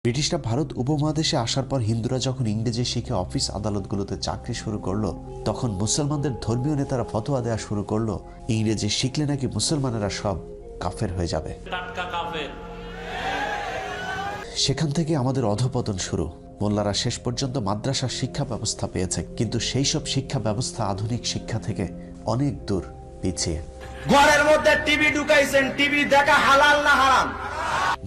ব্রিটিশরা ভারত উপমহাদেশে আসার পর হিন্দুরা যখন ইংরেজি শিখে অফিস আদালতগুলোতে চাকরি শুরু করলো, তখন মুসলমানদের ধর্মীয় নেতারা ফতোয়া দেওয়া শুরু করলো ইংরেজি শিখলে নাকি মুসলমানেরা সব কাফের হয়ে যাবে। সেখান থেকে আমাদের অধঃপতন শুরু। মোল্লারা শেষ পর্যন্ত মাদ্রাসার শিক্ষা ব্যবস্থা পেয়েছে, কিন্তু সেই সব শিক্ষা ব্যবস্থা আধুনিক শিক্ষা থেকে অনেক দূর পিছিয়ে। ঘরের মধ্যে টিভি ঢুকাইছেন, টিভি দেখা হালাল না হারাম?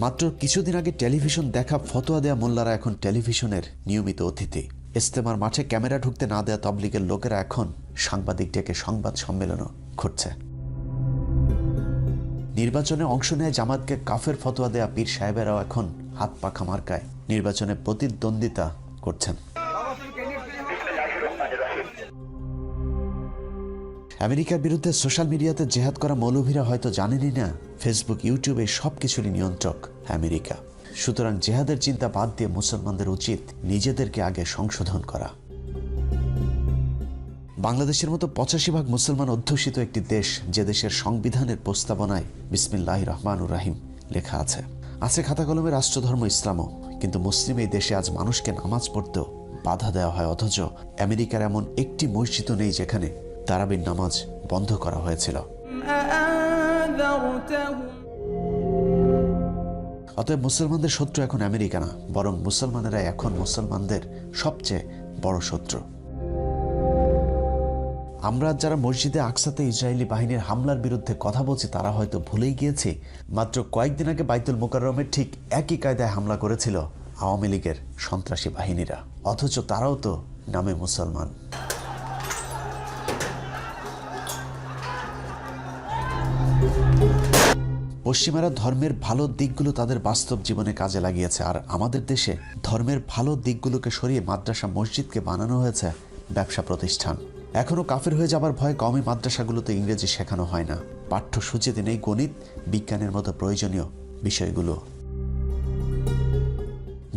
মাত্র কিছুদিন আগে টেলিভিশন দেখা ফতোয়া দেয়া মোল্লারা এখন টেলিভিশনের নিয়মিত অতিথি। ইজতেমার মাঠে ক্যামেরা ঢুকতে না দেয়া তাবলীগের লোকেরা এখন সাংবাদিক ডেকে সংবাদ সম্মেলনও ঘটছে। নির্বাচনে অংশ নেয় জামাতকে কাফের ফতোয়া দেয়া পীর সাহেবেরাও এখন হাত পাখা মার্কায় নির্বাচনে প্রতিদ্বন্দ্বিতা করছেন। আমেরিকার বিরুদ্ধে সোশ্যাল মিডিয়াতে জেহাদ করা মৌলভীরা হয়তো জানেনই না ফেসবুক, ইউটিউবে সবকিছুরই নিয়ন্ত্রক আমেরিকা। সুতরাং জেহাদের চিন্তা বাদ দিয়ে মুসলমানদের উচিত নিজেদেরকে আগে সংশোধন করা। বাংলাদেশের মতো 85% মুসলমান অধ্যুষিত একটি দেশ, যে দেশের সংবিধানের প্রস্তাবনায় বিসমিল্লাহির রহমানুর রাহিম লেখা আছে খাতা কলমে রাষ্ট্রধর্ম ইসলামও, কিন্তু মুসলিম এই দেশে আজ মানুষকে নামাজ পড়তেও বাধা দেওয়া হয়। অথচ আমেরিকার এমন একটি মসজিদও নেই যেখানে তারাবির নামাজ বন্ধ করা হয়েছিল। অতএব মুসলমানদের শত্রু এখন আমেরিকা না, বরং মুসলমানেরা এখন মুসলমানদের সবচেয়ে বড় শত্রু। আমরা যারা মসজিদে আকসাতে ইসরায়েলি বাহিনীর হামলার বিরুদ্ধে কথা বলছি, তারা হয়তো ভুলেই গিয়েছি মাত্র কয়েকদিন আগে বাইতুল মোকাররমের ঠিক একই কায়দায় হামলা করেছিল আওয়ামী লীগের সন্ত্রাসী বাহিনীরা, অথচ তারাও তো নামে মুসলমান। পশ্চিমারা ধর্মের ভালো দিকগুলো তাদের বাস্তব জীবনে কাজে লাগিয়েছে, আর আমাদের দেশে ধর্মের ভালো দিকগুলোকে সরিয়ে মাদ্রাসা মসজিদকে বানানো হয়েছে ব্যবসা প্রতিষ্ঠান। এখনও কাফের হয়ে যাবার ভয়ে কওমি মাদ্রাসাগুলোতে ইংরেজি শেখানো হয় না, পাঠ্যসূচিতে নেই গণিত, বিজ্ঞানের মতো প্রয়োজনীয় বিষয়গুলো।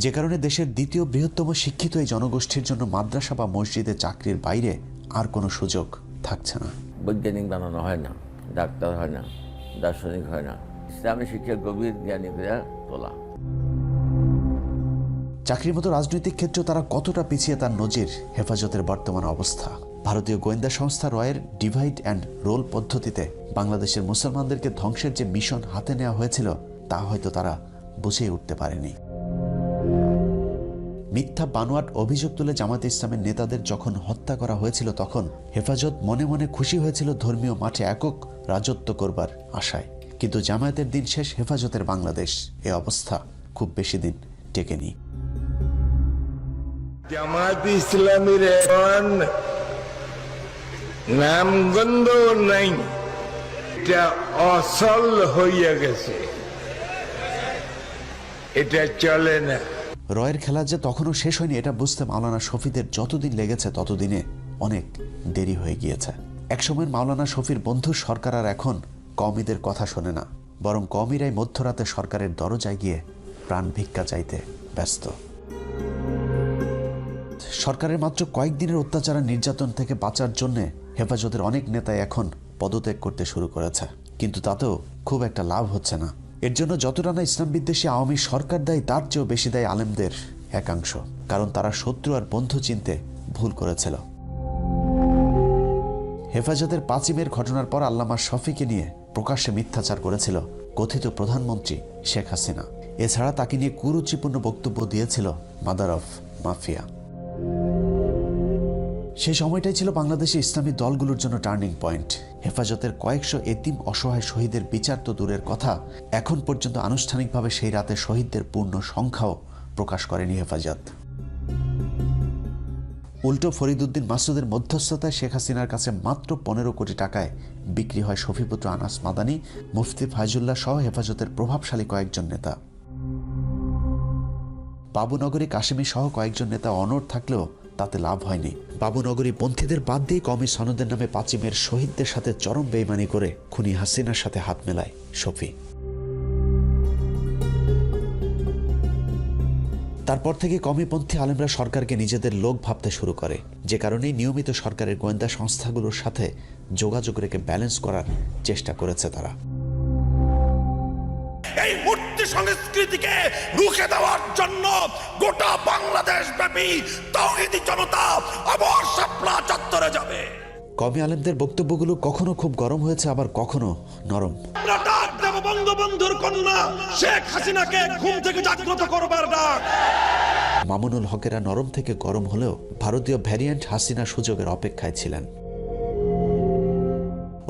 যে কারণে দেশের দ্বিতীয় বৃহত্তম শিক্ষিত এই জনগোষ্ঠীর জন্য মাদ্রাসা বা মসজিদে চাকরির বাইরে আর কোনো সুযোগ থাকছে না। বৈজ্ঞানিক বানানো হয় না, ডাক্তার হয় না, দার্শনিক হয় না, ইসলামী শিক্ষা গভীর জ্ঞানী করে তোলা। চাকরির মতো রাজনৈতিক ক্ষেত্রেও তারা কতটা পিছিয়ে তার নজির হেফাজতের বর্তমান অবস্থা। ভারতীয় গোয়েন্দা সংস্থা রয়ের ডিভাইড অ্যান্ড রোল পদ্ধতিতে বাংলাদেশের মুসলমানদেরকে ধ্বংসের যে মিশন হাতে নেওয়া হয়েছিল, তা হয়তো তারা বুঝেই উঠতে পারেনি। মিথ্যা বানোয়াট অভিযোগ তুলে জামায়াতে ইসলামের নেতাদের যখন হত্যা করা হয়েছিল, তখন হেফাজত মনে মনে খুশি হয়েছিল ধর্মীয় মাঠে একক রাজত্ব করবার আশায়। কিন্তু জামায়াতের দিন শেষ, হেফাজতের বাংলাদেশ। এ অবস্থা খুব বেশি দিন টেকেনি। জামায়াত ইসলামীর এখন নামগন্ধ নাই, এটা অসল হইয়া গেছে, এটা চলে না। রয়ের খেলা যে তখনও শেষ হয়নি এটা বুঝতে মাওলানা শফিদের যতদিন লেগেছে ততদিনে অনেক দেরি হয়ে গিয়েছে। একসময় মাওলানা শফির বন্ধু সরকার আর এখন কওমিদের কথা শোনে না, বরং কওমিরাই মধ্যরাতে সরকারের দরজায় গিয়ে প্রাণ ভিক্ষা চাইতে ব্যস্ত। সরকারের মাত্র কয়েকদিনের অত্যাচার আর নির্যাতন থেকে বাঁচার জন্য হেফাজতের অনেক নেতাই এখন পদত্যাগ করতে শুরু করেছে, কিন্তু তাতেও খুব একটা লাভ হচ্ছে না। এর জন্য যতটা না ইসলাম বিদ্বেষী আওয়ামী সরকার দায়ী, তার চেয়েও বেশি দায়ী আলেমদের একাংশ, কারণ তারা শত্রু আর বন্ধু চিনতে ভুল করেছিল। হেফাজতের 5 মের ঘটনার পর আল্লামা শফিকে নিয়ে প্রকাশ্যে মিথ্যাচার করেছিল কথিত প্রধানমন্ত্রী শেখ হাসিনা। এছাড়া তাকে নিয়ে কুরুচিপূর্ণ বক্তব্য দিয়েছিল মাদার অফ মাফিয়া। সেই সময়টাই ছিল বাংলাদেশে ইসলামী দলগুলোর জন্য টার্নিং পয়েন্ট। হেফাজতের কয়েকশো এতিম অসহায় শহীদের বিচার তো দূরের কথা, এখন পর্যন্ত আনুষ্ঠানিকভাবে সেই রাতে শহীদদের পূর্ণ সংখ্যাও প্রকাশ করেনি হেফাজত। উল্টো ফরিদউদ্দিন মাসুদের মধ্যস্থতায় শেখ হাসিনার কাছে মাত্র 15 কোটি টাকায় বিক্রি হয় শফিপুত্র আনাস মাদানী, মুফতি ফাইজুল্লাহ সহ হেফাজতের প্রভাবশালী কয়েকজন নেতা। বাবুনগরী কাশেমী সহ কয়েকজন নেতা অনড় থাকলেও তাতে লাভ হয়নি। বাবুনগরী পন্থীদের বাদ দিয়ে কওমি সনদের নামে 5 মের শহীদদের সাথে চরম বেইমানি করে খুনি হাসিনার সাথে হাত মেলায় শফি। তারপর থেকে কওমিপন্থী আলেমরা সরকারকে নিজেদের লোক ভাবতে শুরু করে, যে কারণেই নিয়মিত সরকারের গোয়েন্দা সংস্থাগুলোর সাথে যোগাযোগ রেখে ব্যালেন্স করার চেষ্টা করেছে তারা। এই মূর্তি সংস্কৃতিকে রুখে দেওয়ার জন্য গোটা বাংলাদেশ ব্যাপী তাওহীদি জনতা আবার শাপলা চত্বরে যাবে। কওমি আলেমদের বক্তব্যগুলো কখনো খুব গরম হয়েছে, আবার কখনো নরম। আমরা ডাক দেব বঙ্গবন্ধুর কন্যা শেখ হাসিনাকে ঘুম থেকে জাগ্রত করবার ডাক। মামুনুল হকেরা নরম থেকে গরম হলেও ভারতীয় ভ্যারিয়েন্ট হাসিনা সুযোগের অপেক্ষায় ছিলেন।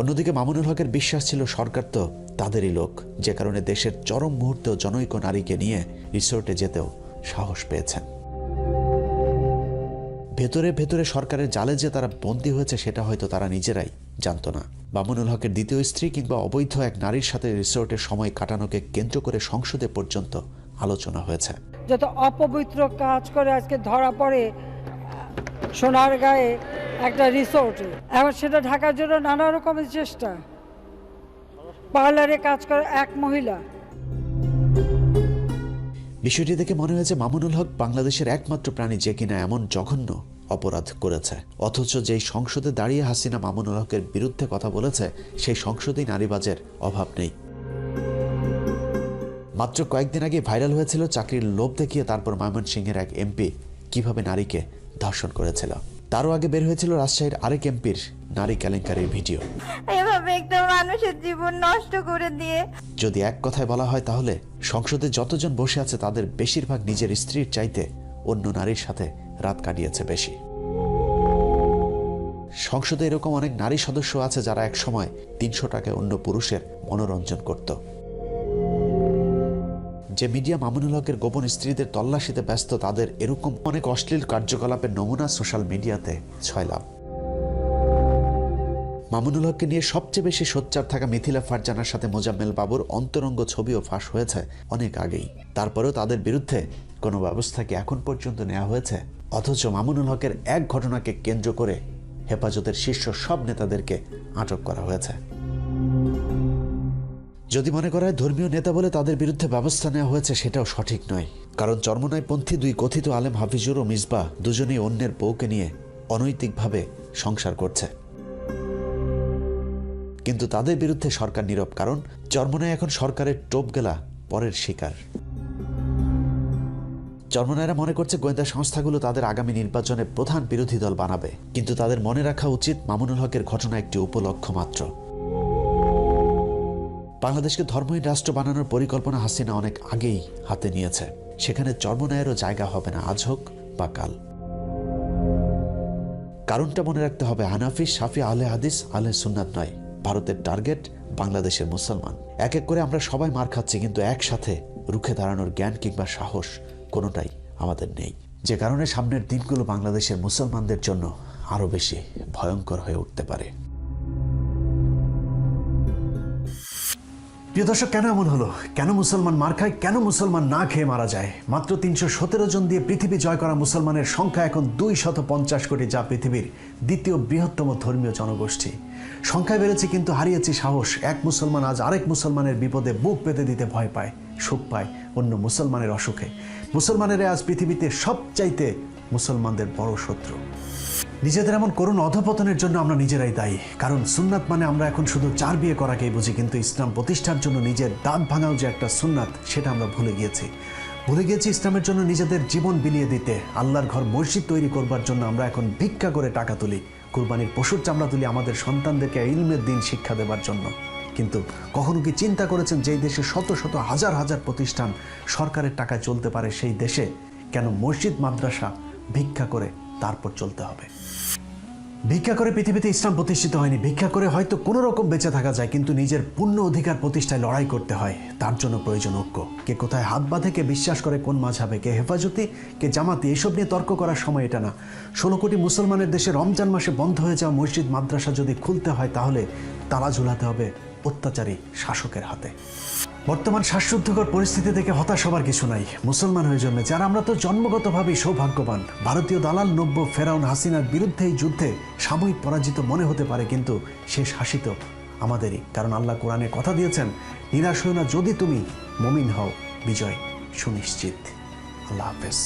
অন্যদিকে মামুনুল হকের বিশ্বাস ছিল সরকার তো তাদেরই লোক, যে কারণে দেশের চরম মুহূর্তেও জনৈক নারীকে নিয়ে রিসোর্টে যেতেও সাহস পেয়েছেন। ভেতরে ভেতরে সরকারের জালে যে তারা বন্দী হয়েছে সেটা হয়তো তারা নিজেরাই জানতো না। মামুনুল হকের দ্বিতীয় স্ত্রী কিংবা অবৈধ এক নারীর সাথে রিসোর্টে সময় কাটানোকে কেন্দ্র করে সংসদে পর্যন্ত আলোচনা হয়েছে। যত অপবিত্র কাজ করে আজকে ধরা পড়ে সোনারগাঁয়ে একটা রিসোর্টে, এখন সেটা ঢাকার জন্য নানা রকমের চেষ্টা। পার্লারে কাজ করে এক মহিলা। বিষয়টি দেখে মনে হয়েছে মামুনুল হক বাংলাদেশের একমাত্র প্রাণী যে কিনা এমন জঘন্য অপরাধ করেছে, অথচ যেই সংসদে দাঁড়িয়ে হাসিনা মামুনুল হকের বিরুদ্ধে কথা বলেছে সেই সংসদেই নারীবাজের অভাব নেই। মাত্র কয়েকদিন আগে ভাইরাল হয়েছিল চাকরির লোভ দেখিয়ে তারপর ময়মনসিংহের এক এমপি কিভাবে নারীকে ধর্ষণ করেছিল। তারও আগে বের হয়েছিল রাজশাহীর আরেক এমপির নারী কেলেঙ্কারির ভিডিও। এভাবে একটা মানুষের জীবন নষ্ট করে দিয়ে, যদি এক কথায় বলা হয় তাহলে সংসদে যতজন বসে আছে তাদের বেশিরভাগ নিজের স্ত্রীর চাইতে অন্য নারীর সাথে রাত কাটিয়েছে বেশি। সংসদে এরকম অনেক নারী সদস্য আছে যারা এক সময় 300 টাকায় অন্য পুরুষের মনোরঞ্জন করত। যে মিডিয়া মামুনুল হকের গোপন স্ত্রীদের তল্লাশিতে ব্যস্ত, তাদের এরকম অনেক অশ্লীল কার্যকলাপের নমুনা সোশ্যাল মিডিয়াতে ছয়লাভ। মামুনুল হককে নিয়ে সবচেয়ে বেশি সোচ্চার থাকা মিথিলা ফারজানার সাথে মোজাম্মেল বাবুর অন্তরঙ্গ ছবিও ফাঁস হয়েছে অনেক আগেই। তারপরেও তাদের বিরুদ্ধে কোনো ব্যবস্থা কি এখন পর্যন্ত নেওয়া হয়েছে? অথচ মামুনুল হকের এক ঘটনাকে কেন্দ্র করে হেফাজতের শীর্ষ সব নেতাদেরকে আটক করা হয়েছে। যদি মনে করা হয় ধর্মীয় নেতা বলে তাদের বিরুদ্ধে ব্যবস্থা নেওয়া হয়েছে, সেটাও সঠিক নয়। কারণ চরমোনাইপন্থী দুই কথিত আলেম হাফিজুর ও মিসবাহ দুজনেই অন্যের বউকে নিয়ে অনৈতিকভাবে সংসার করছে, কিন্তু তাদের বিরুদ্ধে সরকার নীরব। কারণ চরমোনাই এখন সরকারের টোপ গেলা পরের শিকার। চরমোনাইরা মনে করছে গোয়েন্দা সংস্থাগুলো তাদের আগামী নির্বাচনে প্রধান বিরোধী দল বানাবে, কিন্তু তাদের মনে রাখা উচিত মামুনুল হকের ঘটনা একটি উপলক্ষ মাত্র। বাংলাদেশকে ধর্মহীন রাষ্ট্র বানানোর পরিকল্পনা হাসিনা অনেক আগেই হাতে নিয়েছে। সেখানে চরমোনাইয়েরও জায়গা হবে না আজ হোক বা কাল। কারণটা মনে রাখতে হবে, হানাফি, শাফি, আহলে হাদিস, আহলে সুন্নাত নয়, ভারতের টার্গেট বাংলাদেশের মুসলমান। এক এক করে আমরা সবাই মার খাচ্ছি, কিন্তু একসাথে রুখে দাঁড়ানোর জ্ঞান কিংবা সাহস কোনোটাই আমাদের নেই, যে কারণে সামনের দিনগুলো বাংলাদেশের মুসলমানদের জন্য আরো বেশি ভয়ঙ্কর হয়ে উঠতে পারে। প্রিয় দর্শক, কেন এমন হলো? কেন মুসলমান মার খায়? কেন মুসলমান না খেয়ে মারা যায়? মাত্র 317 জন দিয়ে পৃথিবী জয় করা মুসলমানের সংখ্যা এখন 250 কোটি, যা পৃথিবীর দ্বিতীয় বৃহত্তম ধর্মীয় জনগোষ্ঠী। সংখ্যায় বেড়েছে কিন্তু হারিয়েছি সাহস। এক মুসলমান আজ আরেক মুসলমানের বিপদে বুক পেতে দিতে ভয় পায়, সুখ পায় অন্য মুসলমানের অসুখে। মুসলমানেরা আজ পৃথিবীতে সবচাইতে মুসলমানদের বড় শত্রু। নিজেদের এমন করুণ অধপতনের জন্য আমরা নিজেরাই দায়ী। কারণ সুন্নাত মানে আমরা এখন শুধু 4 বিয়ে করাকেই বুঝি, কিন্তু ইসলাম প্রতিষ্ঠার জন্য নিজের দাঁত ভাঙাও যে একটা সুন্নাত, সেটা আমরা ভুলে গিয়েছি। ইসলামের জন্য নিজেদের জীবন বিলিয়ে দিতে। আল্লাহর ঘর মসজিদ তৈরি করবার জন্য আমরা এখন ভিক্ষা করে টাকা তুলি, কুরবানির পশুর চামড়া তুলি আমাদের সন্তানদেরকে ইলমের দিন শিক্ষা দেবার জন্য। কিন্তু কখনো কি চিন্তা করেছেন, যেই দেশে শত শত হাজার হাজার প্রতিষ্ঠান সরকারের টাকায় চলতে পারে, সেই দেশে কেন মসজিদ মাদ্রাসা ভিক্ষা করে তারপর চলতে হবে? ভিক্ষা করে পৃথিবীতে ইসলাম প্রতিষ্ঠিত হয়নি। ভিক্ষা করে হয়তো কোনো রকম বেঁচে থাকা যায়, কিন্তু নিজের পূর্ণ অধিকার প্রতিষ্ঠায় লড়াই করতে হয়। তার জন্য প্রয়োজন ঐক্য। কে কোথায় হাত বাঁধে, কে বিশ্বাস করে কোন মাঝহাবে, কে হেফাজতি, কে জামাতি, এসব নিয়ে তর্ক করার সময় এটা না। 16 কোটি মুসলমানের দেশে রমজান মাসে বন্ধ হয়ে যাওয়া মসজিদ মাদ্রাসা যদি খুলতে হয়, তাহলে তালা ঝুলাতে হবে অত্যাচারী শাসকের হাতে। বর্তমান শ্বাসরুদ্ধকর পরিস্থিতি থেকে হতাশ হবার কিছু নাই। মুসলমান হয়ে জন্মেছে আর আমরা তো জন্মগতভাবেই সৌভাগ্যবান। ভারতীয় দালাল নব্য ফেরাউন হাসিনার বিরুদ্ধে এই যুদ্ধে সাময়িক পরাজিত মনে হতে পারে, কিন্তু শেষ হাসি তো আমাদেরই। কারণ আল্লাহ কোরআনে কথা দিয়েছেন, নিরাশ হও না, যদি তুমি মুমিন হও, বিজয় সুনিশ্চিত। আল্লাহ হাফেজ।